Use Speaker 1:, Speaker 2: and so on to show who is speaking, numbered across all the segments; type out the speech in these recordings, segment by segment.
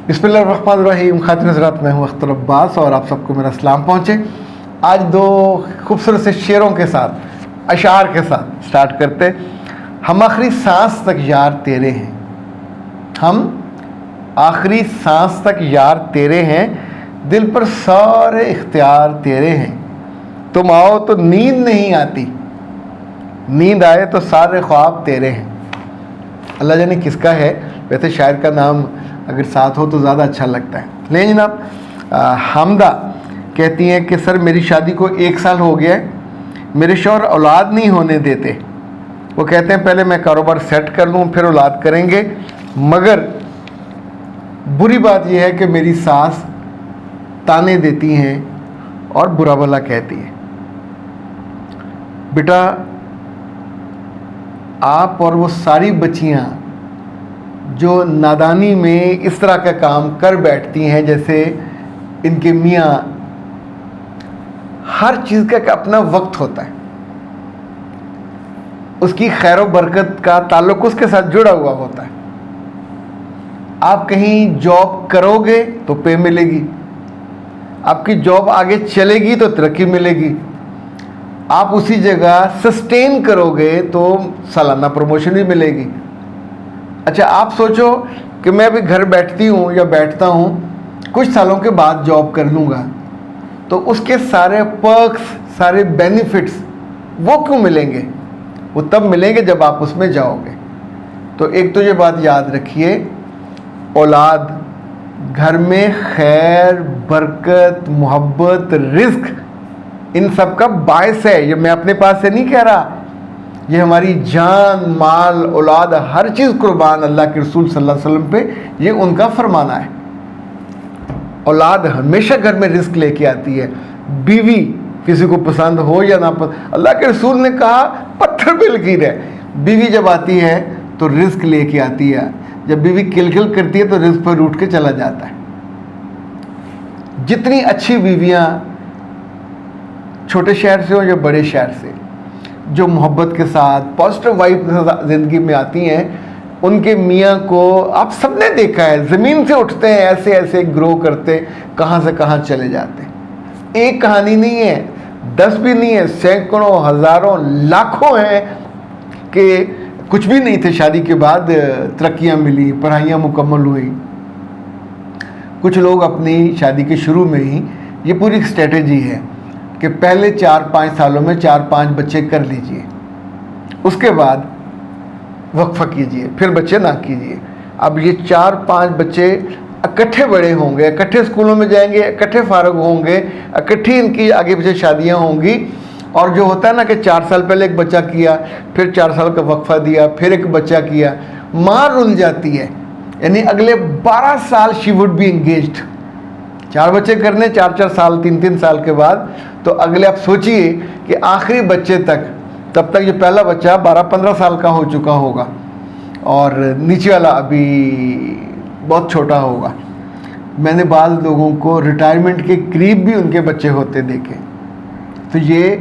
Speaker 1: बिस्मिल्लाहिर्रहमानिर्रहीम। खातिन हज़रात, मैं हूँ अख्तर अब्बास और आप सबको मेरा सलाम पहुँचे। आज दो खूबसूरत से शेरों के साथ, अशार के साथ स्टार्ट करते। हम आखिरी सांस तक यार तेरे हैं, हम आखिरी सांस तक यार तेरे हैं, दिल पर सारे इख्तियार तेरे हैं। तुम आओ तो नींद नहीं आती, नींद आए तो सारे ख्वाब तेरे हैं। अल्लाह जाने किसका है, वैसे शायर का नाम अगर साथ हो तो ज़्यादा अच्छा लगता है। लेकिन जनाब, हमदा कहती हैं कि सर मेरी शादी को 1 साल हो गया है, मेरे शौहर औलाद नहीं होने देते। वो कहते हैं पहले मैं कारोबार सेट कर लूँ फिर औलाद करेंगे, मगर बुरी बात यह है कि मेरी सास ताने देती हैं और बुरा भला कहती है। बेटा, आप और वो सारी बच्चियाँ जो नादानी में इस तरह का काम कर बैठती हैं जैसे इनके मियाँ, हर चीज़ का एक अपना वक्त होता है, उसकी खैर व बरकत का ताल्लुक उसके साथ जुड़ा हुआ होता है। आप कहीं जॉब करोगे तो पे मिलेगी, आपकी जॉब आगे चलेगी तो तरक्की मिलेगी, आप उसी जगह सस्टेन करोगे तो सालाना प्रमोशन भी मिलेगी। अच्छा, आप सोचो कि मैं अभी घर बैठती हूँ या बैठता हूँ, कुछ सालों के बाद जॉब कर लूँगा, तो उसके सारे पर्क्स, सारे बेनिफिट्स वो क्यों मिलेंगे? वो तब मिलेंगे जब आप उसमें जाओगे। तो एक तो ये बात याद रखिए, औलाद घर में खैर, बरकत, मोहब्बत, रिज्क, इन सब का बायस है। ये मैं अपने पास से नहीं कह रहा, ये हमारी जान, माल, औलाद, हर चीज़ कुर्बान अल्लाह के रसूल सल्लल्लाहु अलैहि वसल्लम पे, ये उनका फरमाना है। औलाद हमेशा घर में रिस्क लेके आती है। बीवी किसी को पसंद हो या ना पसंद, अल्लाह के रसूल ने कहा पत्थर पे लकीर है, बीवी जब आती है तो रिस्क लेके आती है। जब बीवी किलकिल करती है तो रिस्क पर उठ के चला जाता है। जितनी अच्छी बीवियाँ छोटे शहर से हो या बड़े शहर से, जो मोहब्बत के साथ, पॉजिटिव वाइब के साथ ज़िंदगी में आती हैं, उनके मियाँ को आप सबने देखा है, ज़मीन से उठते हैं, ऐसे ऐसे ग्रो करते, कहाँ से कहाँ चले जाते हैं। एक कहानी नहीं है, 10 भी नहीं है, सैकड़ों, हज़ारों, लाखों हैं कि कुछ भी नहीं थे, शादी के बाद तरक्कियाँ मिली, पढ़ाइयाँ मुकम्मल हुई। कुछ लोग अपनी शादी के शुरू में ही, ये पूरी एक स्ट्रेटजी है कि पहले 4-5 सालों में 4-5 बच्चे कर लीजिए, उसके बाद वक्फा कीजिए, फिर बच्चे ना कीजिए। अब ये 4-5 बच्चे इकट्ठे बड़े होंगे, इकट्ठे स्कूलों में जाएंगे, इकट्ठे फारग होंगे, इकट्ठी इनकी आगे पीछे शादियां होंगी। और जो होता है ना कि 4 साल पहले एक बच्चा किया, फिर 4 साल का वक्फा दिया, फिर एक बच्चा किया, माँ रुल जाती है। यानी अगले 12 साल शी वुड बी एंगेज्ड। 4 बच्चे करने 4-4 साल, 3-3 साल के बाद, तो अगले आप सोचिए कि आखिरी बच्चे तक, तब तक ये पहला बच्चा 12-15 साल का हो चुका होगा और नीचे वाला अभी बहुत छोटा होगा। मैंने बाज़ लोगों को रिटायरमेंट के करीब भी उनके बच्चे होते देखे। तो ये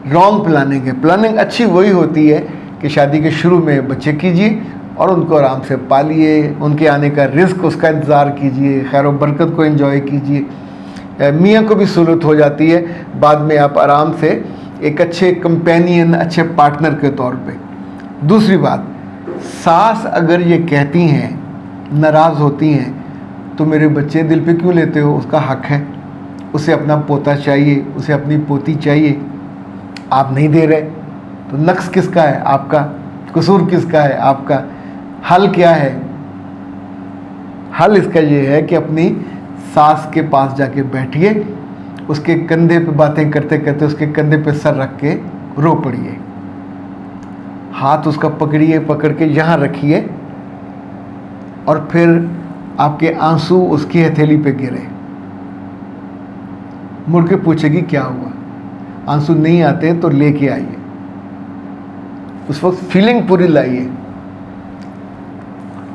Speaker 1: रॉन्ग प्लानिंग है। प्लानिंग अच्छी वही होती है कि शादी के शुरू में बच्चे कीजिए और उनको आराम से पालिए, उनके आने का रिस्क, उसका इंतज़ार कीजिए, खैर व बरकत को एंजॉय कीजिए। मियाँ को भी सहूलत हो जाती है, बाद में आप आराम से एक अच्छे कंपेनियन, अच्छे पार्टनर के तौर पे। दूसरी बात, सास अगर ये कहती हैं, नाराज़ होती हैं, तो मेरे बच्चे दिल पे क्यों लेते हो? उसका हक है, उसे अपना पोता चाहिए, उसे अपनी पोती चाहिए, आप नहीं दे रहे तो नक्स किसका है? आपका। कसूर किसका है? आपका। हल क्या है? हल इसका ये है कि अपनी सास के पास जाके बैठिए, उसके कंधे पे बातें करते करते उसके कंधे पे सर रख के रो पड़िए, हाथ उसका पकड़िए, पकड़ के यहाँ रखिए और फिर आपके आंसू उसकी हथेली पे गिरे। मुड़ के पूछेगी क्या हुआ, आंसू नहीं आते तो लेके आइए, उस वक्त फीलिंग पूरी लाइए।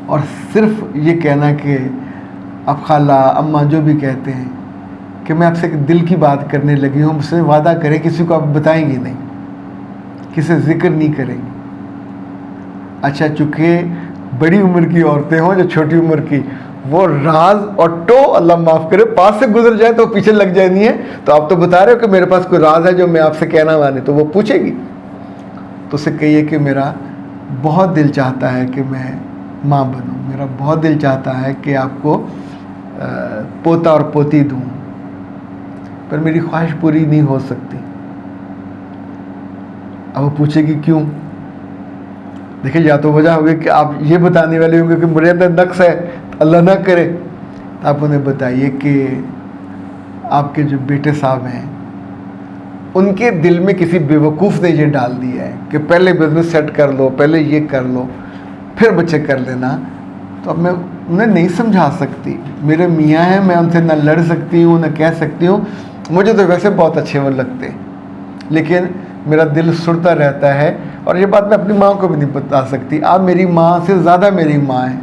Speaker 1: और सिर्फ ये कहना कि अब खाला, अम्मा जो भी कहते हैं कि मैं आपसे दिल की बात करने लगी हूँ, मुझसे वादा करें किसी को आप बताएंगी नहीं, किसी जिक्र नहीं करेंगी। अच्छा, चूँकि बड़ी उम्र की औरतें हों या छोटी उम्र की, वो राज और टो अल्लाह माफ़ करे पास से गुजर जाए तो पीछे लग जाए नहीं है, तो आप तो बता रहे हो कि मेरे पास कोई राज है जो मैं आपसे कहना वाली, तो वो पूछेगी तो उसे कहिए कि मेरा बहुत दिल चाहता है कि मैं माँ बनूं, मेरा बहुत दिल चाहता है कि आपको पोता और पोती दूं, पर मेरी ख्वाहिश पूरी नहीं हो सकती। अब वो पूछेगी क्यों? देखिए, या तो वजह होगी कि आप ये बताने वाले होंगे कि मेरे अंदर नक्स है, अल्लाह ना करे, तो आप उन्हें बताइए कि आपके जो बेटे साहब हैं उनके दिल में किसी बेवकूफ़ ने ये डाल दिया है कि पहले बिजनेस सेट कर लो, पहले ये कर लो, फिर बच्चे कर लेना। तो अब मैं उन्हें नहीं समझा सकती, मेरे मियाँ हैं, मैं उनसे ना लड़ सकती हूँ ना कह सकती हूँ, मुझे तो वैसे बहुत अच्छे वो लगते, लेकिन मेरा दिल सुरता रहता है। और ये बात मैं अपनी माँ को भी नहीं बता सकती, आप मेरी माँ से ज़्यादा मेरी माँ हैं,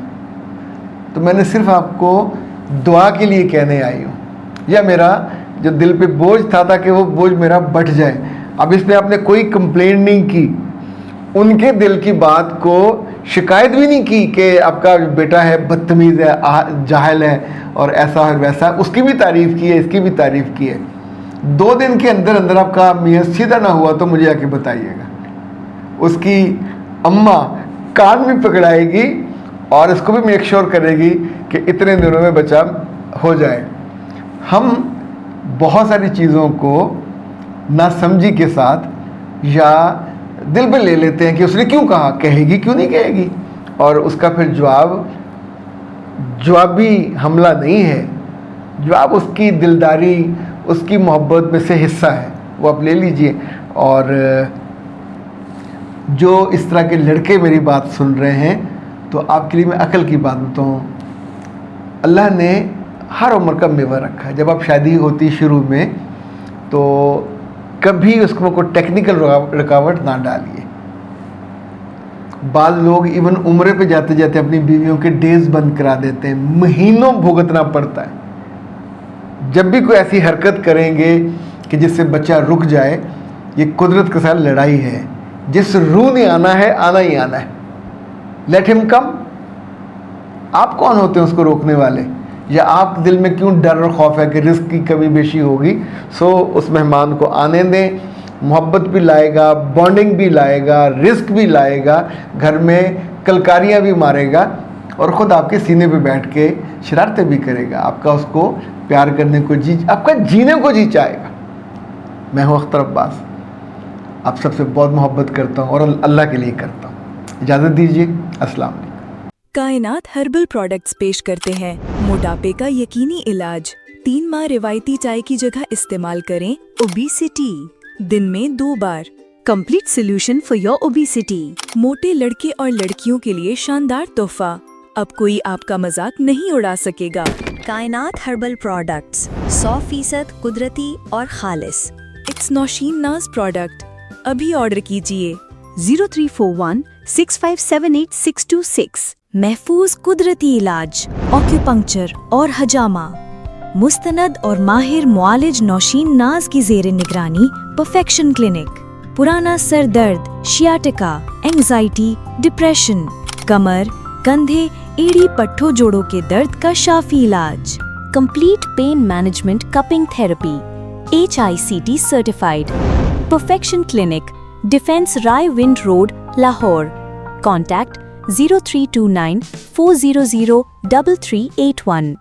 Speaker 1: तो मैंने सिर्फ आपको दुआ के लिए कहने आई हूँ, या मेरा जो दिल पे बोझ था कि वो बोझ मेरा बढ़ जाए। अब इसमें आपने कोई कंप्लेंट नहीं की, उनके दिल की बात को शिकायत भी नहीं की कि आपका बेटा है बदतमीज़ है, जाहिल है और ऐसा और वैसा, उसकी भी तारीफ़ की है, इसकी भी तारीफ़ की है। 2 दिन के अंदर अंदर आपका मियाँ सीधा ना हुआ तो मुझे आके बताइएगा, उसकी अम्मा कान भी पकड़ाएगी और इसको भी मेक श्योर करेगी कि इतने दिनों में बच्चा हो जाए। हम बहुत सारी चीज़ों को नासमझी के साथ या दिल पे ले लेते हैं कि उसने क्यों कहा, कहेगी क्यों नहीं कहेगी, और उसका फिर जवाबी हमला नहीं है, जवाब उसकी दिलदारी, उसकी मोहब्बत में से हिस्सा है, वो आप ले लीजिए। और जो इस तरह के लड़के मेरी बात सुन रहे हैं, तो आपके लिए मैं अकल की बात बताऊँ, अल्लाह ने हर उम्र का मेवा रखा है। जब आप शादी होती शुरू में, तो कभी उसको कोई टेक्निकल रुकावट ना डालिए। बाद लोग इवन उम्रे पे जाते जाते अपनी बीवियों के डेज बंद करा देते हैं, महीनों भुगतना पड़ता है। जब भी कोई ऐसी हरकत करेंगे कि जिससे बच्चा रुक जाए, ये कुदरत के साथ लड़ाई है, जिस रूह ने आना है आना ही आना है, लेट हिम कम। आप कौन होते हैं उसको रोकने वाले? या आप दिल में क्यों डर और खौफ है कि रिस्क की कमी बेशी होगी? सो उस मेहमान को आने दें, मोहब्बत भी लाएगा, बॉन्डिंग भी लाएगा, रिस्क भी लाएगा, घर में कलकारियाँ भी मारेगा और ख़ुद आपके सीने पे बैठ के शरारतें भी करेगा। आपका उसको प्यार करने को आपका जीने को जी चाहेगा। मैं हूँ अख्तर अब्बास, आप सबसे बहुत मोहब्बत करता हूँ और अल्लाह के लिए करता हूँ। इजाज़त दीजिए, अस्सलाम वालेकुम।
Speaker 2: कायनात हर्बल प्रोडक्ट्स पेश करते हैं मोटापे का यकीनी इलाज। 3 माह रिवायती चाय की जगह इस्तेमाल करें ओबेसिटी, दिन में 2 बार। Complete solution for your obesity. मोटे लड़के और लड़कियों के लिए शानदार तोहफा, अब कोई आपका मजाक नहीं उड़ा सकेगा।
Speaker 3: कायनात हर्बल प्रोडक्ट्स 100% कुदरती और खालिस।
Speaker 2: इट्स नौशीन नाज प्रोडक्ट। अभी ऑर्डर कीजिए 0341 6578626।
Speaker 3: महफूज कुदरती इलाज, ऑक्यूपंक्चर और हजामा। मुस्तनद और माहिर मुआलिज नौशीन नाज की ज़ेरे निगरानी परफेक्शन क्लिनिक। पुराना सर दर्द, शियाटिका, एंजाइटी, डिप्रेशन, कमर, कंधे, एड़ी पट्ठों जोड़ों के दर्द का शाफी इलाज। Complete pain management cupping therapy, HICT certified. Perfection clinic, defence Raiwind road, Lahore. Contact 0329 400 3381।